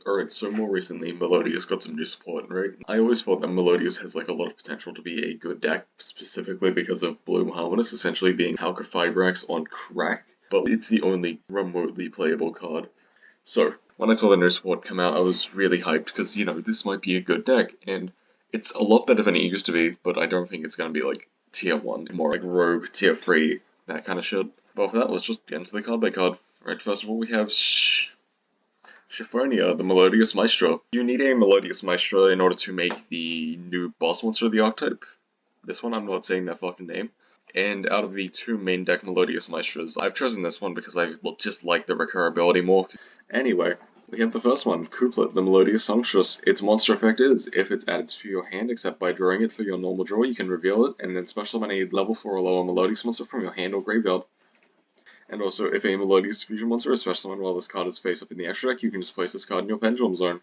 Alright, so more recently, Melodious got some new support, right? I always thought that Melodious has like a lot of potential to be a good deck, specifically because of Bloom Harvest essentially being Halka Fibrax on crack, but it's the only remotely playable card. So, when I saw the new support come out, I was really hyped because, you know, this might be a good deck, and it's a lot better than it used to be, but I don't think it's going to be like tier 1, more like Rogue, tier 3, that kind of shit. But for that, let's just get into the card by card. Right, first of all, we have Shiphonia, the Melodious Maestro. You need a Melodious Maestro in order to make the new boss monster of the archetype. This one, I'm not saying that fucking name. And out of the two main deck Melodious Maestros, I've chosen this one because I just like the recurability more. Anyway, we have the first one, Couplet, the Melodious Songstress. Its monster effect is, if it's added to your hand except by drawing it for your normal draw, you can reveal it, and then special summon a level 4 or lower Melodious monster from your hand or graveyard. And also, if a Melodious Fusion monster is special summon while this card is face up in the extra deck, you can just place this card in your Pendulum Zone.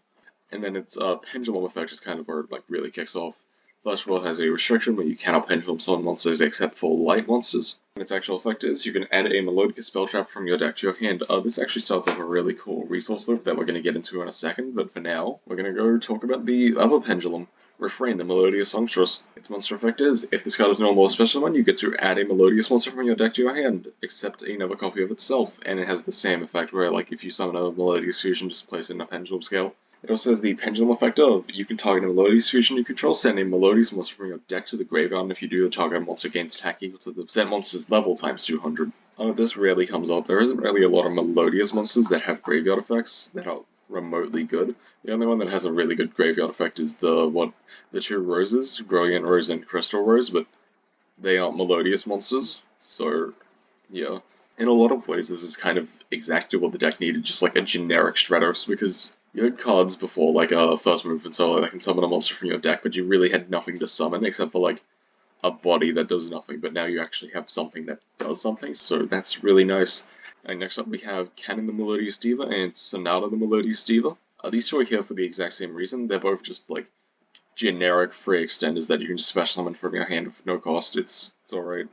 And then its Pendulum effect is kind of where it like really kicks off. First of all, it has a restriction where you cannot Pendulum summon monsters except for light monsters. And its actual effect is, you can add a Melodious spell trap from your deck to your hand. This actually starts off a really cool resource loop that we're going to get into in a second, but for now, we're going to go talk about the other Pendulum. Refrain, the Melodious Songstress. Its monster effect is, if this card is normal or special one, you get to add a Melodious monster from your deck to your hand, except another copy of itself, and it has the same effect where, like, if you summon a Melodious Fusion, just place it in a Pendulum scale. It also has the Pendulum effect of, you can target a Melodious Fusion you control, send a Melodious monster from your deck to the graveyard, and if you do, the target monster gains attack equal to the said monster's level times 200. This rarely comes up. There isn't really a lot of Melodious monsters that have graveyard effects that are remotely good. The only one that has a really good graveyard effect is the two roses, Brilliant Rose and Crystal Rose, but they aren't Melodious monsters, so yeah. In a lot of ways, this is kind of exactly what the deck needed, just like a generic Stratos, because you had cards before, like First Movement Solo, that can summon a monster from your deck, but you really had nothing to summon except for like a body that does nothing, but now you actually have something that does something, so that's really nice. And next up we have Cannon the Melodious Diva and Sonata the Melodious Diva. These two are here for the exact same reason. They're both just like generic free extenders that you can just special summon from your hand for no cost. It's alright.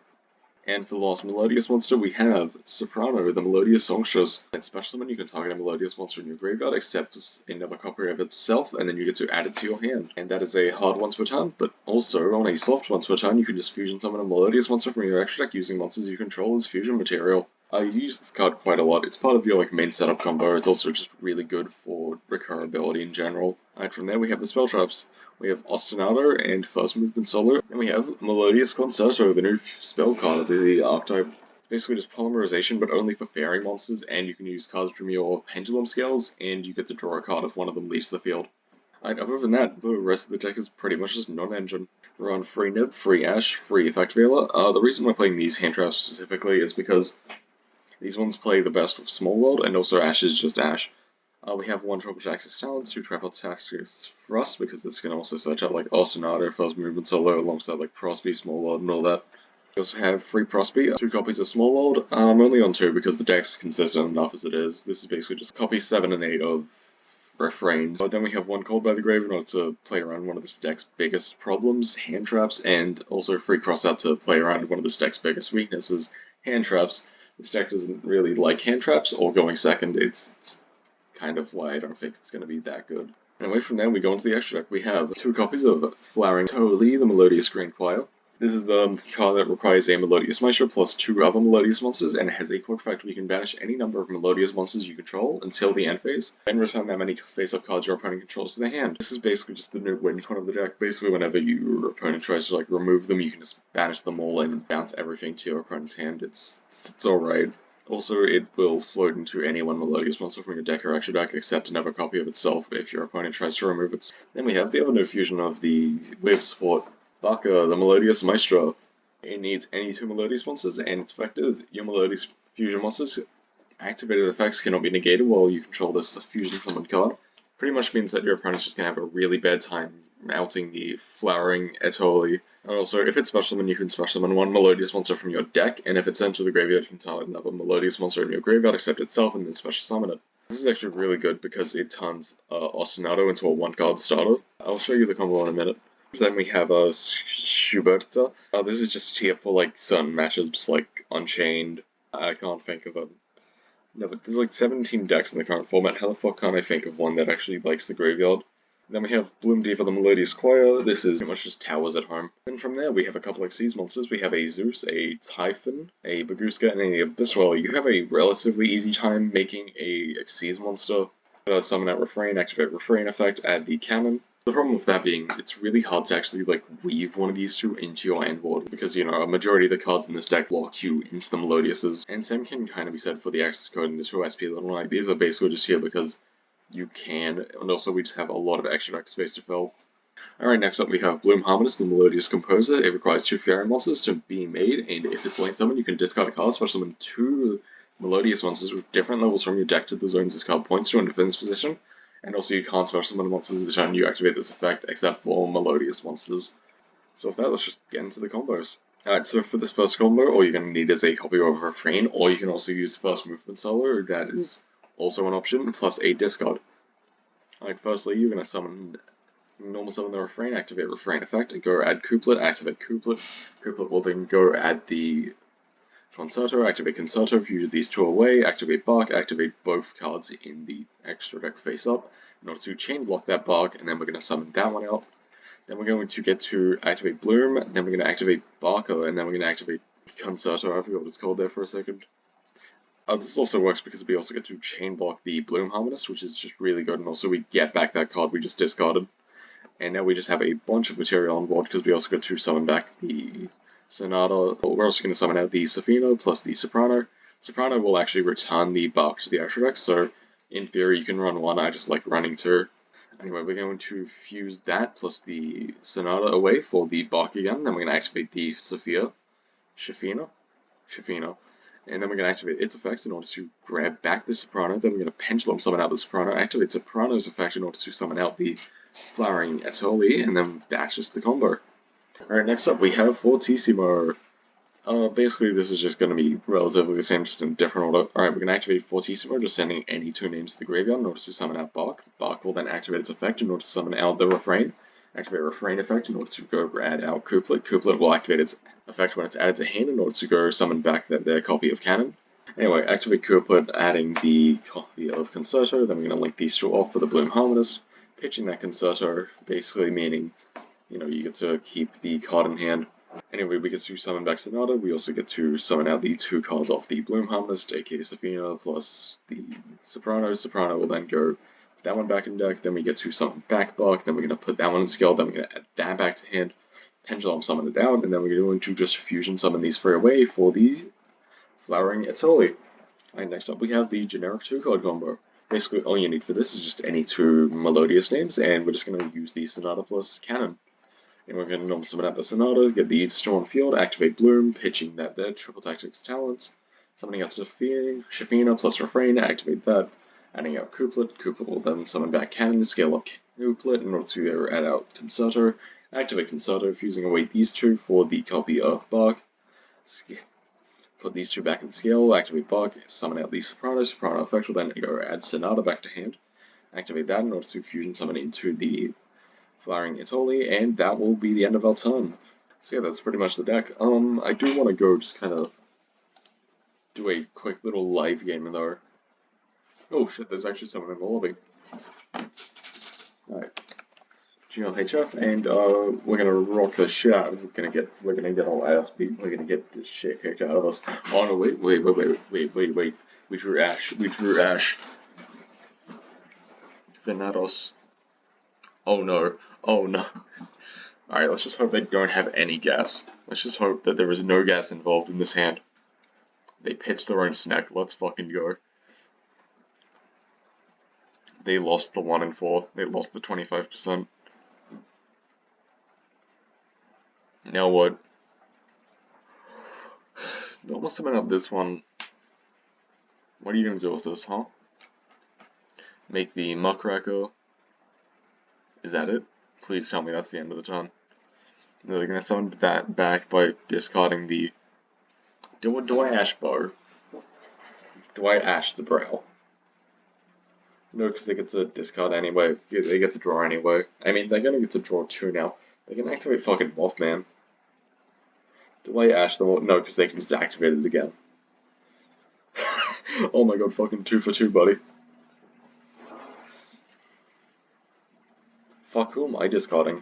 And for the last Melodious monster, we have Soprano, the Melodious Songstress. And special summon, you can target a Melodious monster in your graveyard, except for another copy of itself, and then you get to add it to your hand. And that is a hard once per turn, but also on a soft once per turn, you can just fusion summon a Melodious monster from your extra deck using monsters you control as fusion material. I use this card quite a lot. It's part of your like main setup combo. It's also just really good for recurability in general. Alright, from there we have the spell traps. We have Ostinato and First Movement Solo, and we have Melodious Concerto, the new spell card of the archetype. It's basically just polymerization, but only for fairy monsters, and you can use cards from your Pendulum scales, and you get to draw a card if one of them leaves the field. Alright, other than that, the rest of the deck is pretty much just non-engine. We're on free Nib, free Ash, free Effect Veiler. The reason we're playing these hand traps specifically is because these ones play the best with Small World, and also Ash is just Ash. We have one Tropical Taxis Talents, two Tropical Taxis Thrust, because this can also search out like Ostinato, First Movement Solo, alongside like Prosby, Small World, and all that. We also have free Prosby, two copies of Small World. I'm only on two because the deck's consistent enough as it is. This is basically just copy 7 and 8 of Refrains. But then we have one Called by the Grave in order to play around one of this deck's biggest problems, hand traps, and also free Crossout to play around one of this deck's biggest weaknesses, hand traps. This deck doesn't really like hand traps or going second. It's kind of why I don't think it's going to be that good. Anyway, from there we go into the extra deck. We have two copies of Flowering Totally, the Melodious Green Choir. This is the card that requires a Melodious Maestro plus two other Melodious monsters, and it has a quick effect where you can banish any number of Melodious monsters you control until the end phase, and return that many face-up cards your opponent controls to the hand. This is basically just the new win con of the deck. Basically, whenever your opponent tries to like remove them, you can just banish them all and bounce everything to your opponent's hand. It's alright. Also, it will float into any one Melodious monster from your deck or extra deck, except another copy of itself if your opponent tries to remove it. Then we have the other new fusion of the wave support, Baka, the Melodious Maestro. It needs any two Melodious monsters, and its effect is, your Melodious fusion monsters' activated effects cannot be negated while you control this fusion summon card. Pretty much means that your opponent's just going to have a really bad time mounting the Flowering Etoli. And also, if it's special summon, you can special summon one Melodious monster from your deck, and if it's sent to the graveyard, you can target another Melodious monster in your graveyard except itself, and then special summon it. This is actually really good because it turns Ostinato into a one-card starter. I'll show you the combo in a minute. Then we have Schuberta. This is just here for like certain matchups like Unchained. I can't think of No, but there's like 17 decks in the current format. How the fuck can't I think of one that actually likes the graveyard? Then we have Bloom Diva the Melodious Choir. This is pretty much just towers at home. And from there we have a couple of Xyz monsters. We have a Zeus, a Typhon, a Baguska, and a Abysswell. You have a relatively easy time making a Xyz monster. Summon out Refrain, activate Refrain effect, add the cannon. The problem with that being, it's really hard to actually like weave one of these two into your end board because, you know, a majority of the cards in this deck lock you into the Melodiouses. And same can kind of be said for the access code and the 2 SP Little Knight. These are basically just here because you can, and also we just have a lot of extra deck space to fill. Alright, next up we have Bloom Harmonious, the Melodious Composer. It requires 2 Fairy monsters to be made, and if it's link summoned, you can discard a card, special summon 2 Melodious monsters with different levels from your deck to the zones this card points to in defense position. And also you can't special summon monsters the turn you activate this effect, except for Melodious monsters. So with that, let's just get into the combos. Alright, so for this first combo, all you're going to need is a copy of Refrain, or you can also use First Movement Solo, that is also an option, plus a discard. Alright, firstly, you're going to normal summon the Refrain, activate Refrain effect, and go add Couplet, activate Couplet. Couplet will then go add the Concerto, activate Concerto, fuse these 2 away, activate Bark, activate both cards in the extra deck face up in order to chain block that Bark, and then we're going to summon that one out. Then we're going to get to activate Bloom, then we're going to activate Barker, and then we're going to activate Concerto. I forgot what it's called there for a second. This also works because we also get to chain block the Bloom Harmonist, which is just really good, and also we get back that card we just discarded. And now we just have a bunch of material on board because we also get to summon back the Sonata. We're also going to summon out the Safino plus the Soprano. Soprano will actually return the Bark to the extra deck, so in theory you can run 1, I just like running 2. Anyway, we're going to fuse that plus the Sonata away for the Bark again, then we're going to activate the Shafina, and then we're going to activate its effects in order to grab back the Soprano, then we're going to Pendulum summon out the Soprano, activate Soprano's effect in order to summon out the Flowering Atoli, and then that's just the combo. Alright, next up we have Fortissimo. Basically this is just going to be relatively the same, just in a different order. Alright, we're going to activate Fortissimo, just sending any 2 names to the graveyard in order to summon out Bark. Bark will then activate its effect in order to summon out the Refrain. Activate Refrain effect in order to go add out Couplet. Couplet will activate its effect when it's added to hand in order to go summon back their copy of Cannon. Anyway, activate Couplet, adding the copy of Concerto, then we're going to link these 2 off for the Bloom Harmonist. Pitching that Concerto, basically meaning, you know, you get to keep the card in hand. Anyway, we get to summon back Sonata, we also get to summon out the 2 cards off the Bloom Harmonist, aka Safina, plus the Soprano. Soprano will then go put that one back in deck, then we get to summon back Bark, then we're going to put that one in skill, then we're going to add that back to hand, Pendulum summon it out, and then we're going to just fusion summon these 3 away for the Flowering Atoli. Alright, next up we have the generic 2-card combo. Basically, all you need for this is just any 2 Melodious names, and we're just going to use the Sonata plus Cannon. And we're going to normal summon out the Sonata, get the Storm Field, activate Bloom, pitching that there, Triple Tactics Talents, summoning out Shafina plus Refrain, activate that, adding out Couplet. Couplet will then summon back Cannon, scale up Couplet in order to add out Concerto, activate Concerto, fusing away these 2 for the copy of Bark. Put these 2 back in scale, activate Bark, summon out the Soprano. Soprano effect will then go add Sonata back to hand. Activate that in order to fusion summon into the Flowering Atoli, and that will be the end of our turn. So yeah, that's pretty much the deck. I do want to go just kind of do a quick little live game though. Oh shit, there's actually someone in the lobby. Alright. Yugioh HF, and we're gonna rock the shit out. We're gonna get all ass beat. We're gonna get the shit kicked out of us. Oh no, wait. We drew Ash. Venados. Oh no. Alright, let's just hope they don't have any gas. Let's just hope that there is no gas involved in this hand. They pitched their own snack. Let's fucking go. They lost the 1 and 4. They lost the 25%. Now what? Normal summon out this one. What are you gonna do with this, huh? Make the Muckraker. Is that it? Please tell me that's the end of the turn. They're gonna summon that back by discarding the... Do I Ash Bow? Do I Ash the Brow? No, because they get to discard anyway. They get to draw anyway. I mean, they're gonna get to draw 2 now. They can activate fucking Mothman. Do I Ash them? No, because they can just activate it again. Oh my god, fucking 2 for 2, buddy. Fuck, who am I discarding?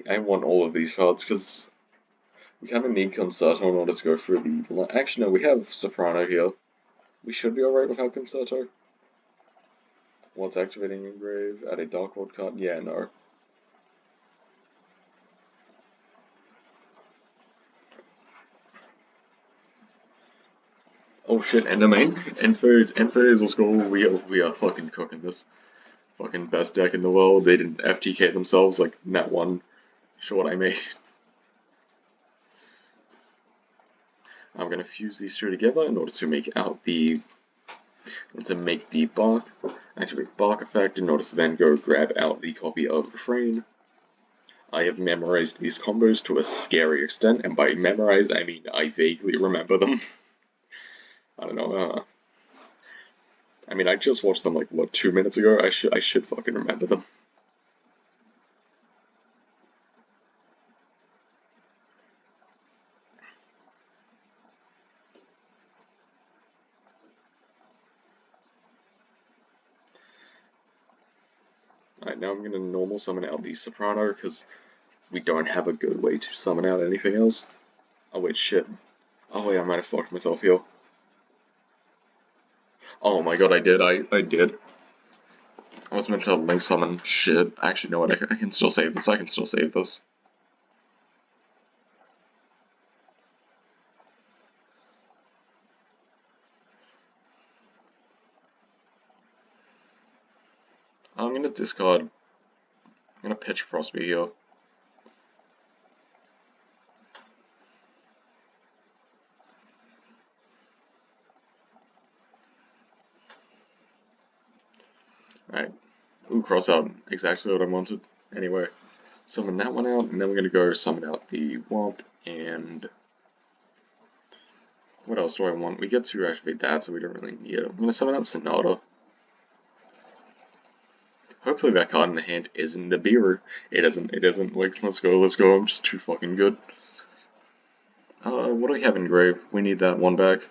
I want all of these cards, because we kind of need Concerto in order to go through the... Actually, no, we have Soprano here. We should be alright without Concerto. What's activating Engrave? Add a Dark World card? Yeah, no. Oh shit, Enderman. Endphase, let's go. We are fucking cooking this. Fucking best deck in the world. They didn't FTK themselves like in that one short I made. I'm gonna fuse these two together in order to make out the bark, activate bark effect in order to then go grab out the copy of Refrain. I have memorized these combos to a scary extent, and by memorized I mean I vaguely remember them. I don't know. I mean, I just watched them like what 2 minutes ago. I should fucking remember them. Alright, now I'm gonna normal summon out the Soprano because we don't have a good way to summon out anything else. Oh wait, shit. Oh wait, I might have fucked myself here. Oh my god, I did. I did. I was meant to link summon. Shit. Actually, know what? I can still save this. I can still save this. I'm gonna discard. I'm gonna pitch Crosby here. Alright. Ooh, cross out. Exactly what I wanted. Anyway, summon that one out, and then we're gonna go summon out the Womp, and... What else do I want? We get to activate that, so we don't really need it. I'm gonna summon out Sonata. Hopefully that card in the hand isn't the Beaver. It isn't. Like, let's go. I'm just too fucking good. What do we have in Grave? We need that one back.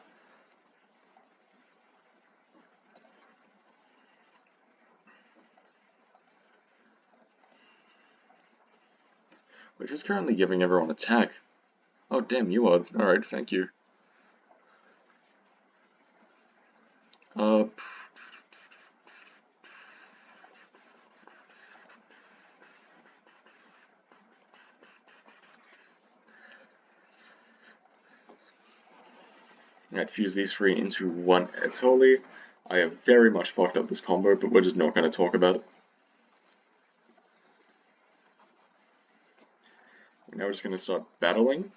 Which is currently giving everyone attack. Oh, damn, you are. Alright, thank you. I'd fuse these three into one Etoli. I have very much fucked up this combo, but we're just not going to talk about it. Now we're just going to start battling.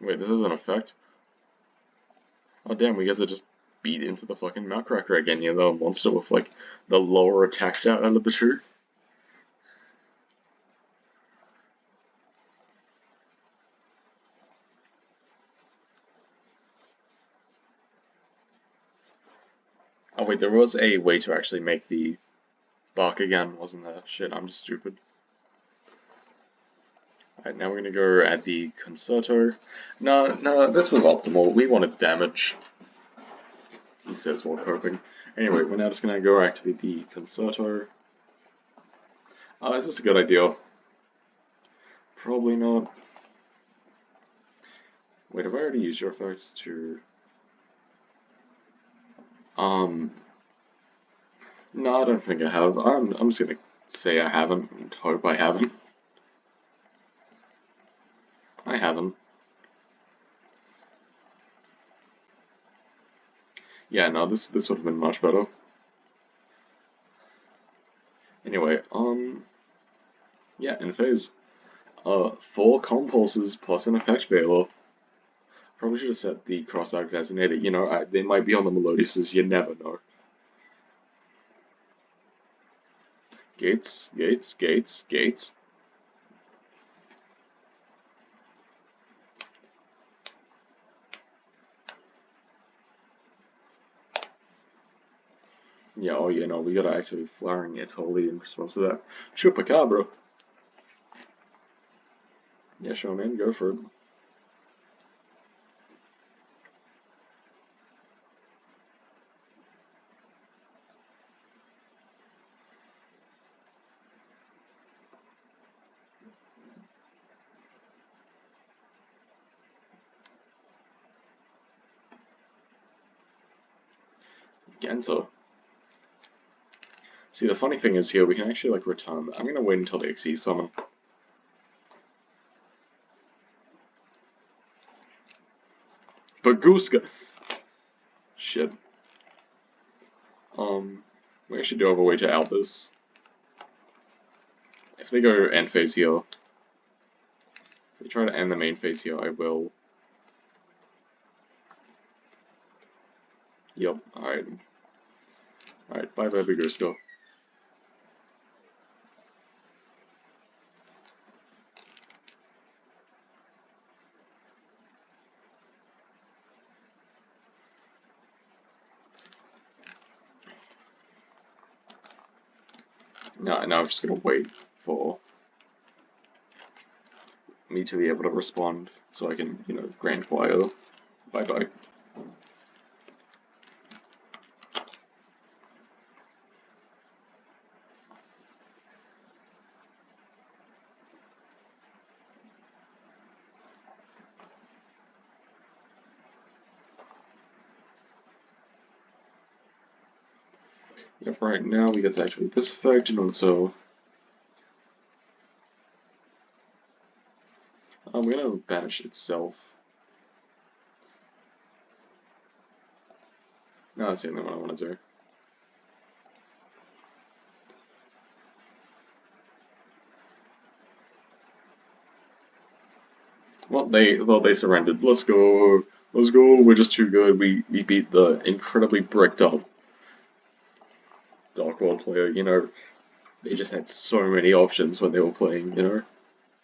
Wait, this is an effect? Oh damn, we guys are just beat into the fucking Mouthcracker again, you know, the monster with like the lower attack stat out of the two. Oh wait, there was a way to actually make the bark again, wasn't there? Shit, I'm just stupid. Alright, now we're gonna go add the Concerto. No, this was optimal. We wanted damage. He says while coping. Anyway, we're now just gonna go activate the Concerto. Is this a good idea? Probably not. Wait, have I already used your effects to... No, I don't think I have. I'm just gonna say I haven't and hope I haven't. I haven't. Yeah, no, this would have been much better. Anyway, yeah, in phase. 4 compulses plus an effect veiler. Probably should have set the cross-out designator. You know, they might be on the Melodiouses, you never know. Gates. Yeah, oh yeah, no, we gotta actually flowering it totally in response to that. Chupacabra. Yeah, sure, man, go for it. Gento. See, the funny thing is here, we can actually, like, return. I'm gonna wait until they exceed summon. Baguska! Shit. We actually do have a way to out this. If they go end phase here, if they try to end the main phase here, I will. Yep, alright. Alright, bye bye Baguska. Now I'm just gonna wait for me to be able to respond so I can, you know, Grand Choir. Bye bye. Yep, right now we get to activate this effect and also we're gonna banish itself. No, that's the only one I want to do. Well, they surrendered. Let's go. Let's go. We're just too good. We beat the incredibly bricked up Dark World player. You know, they just had so many options when they were playing. You know.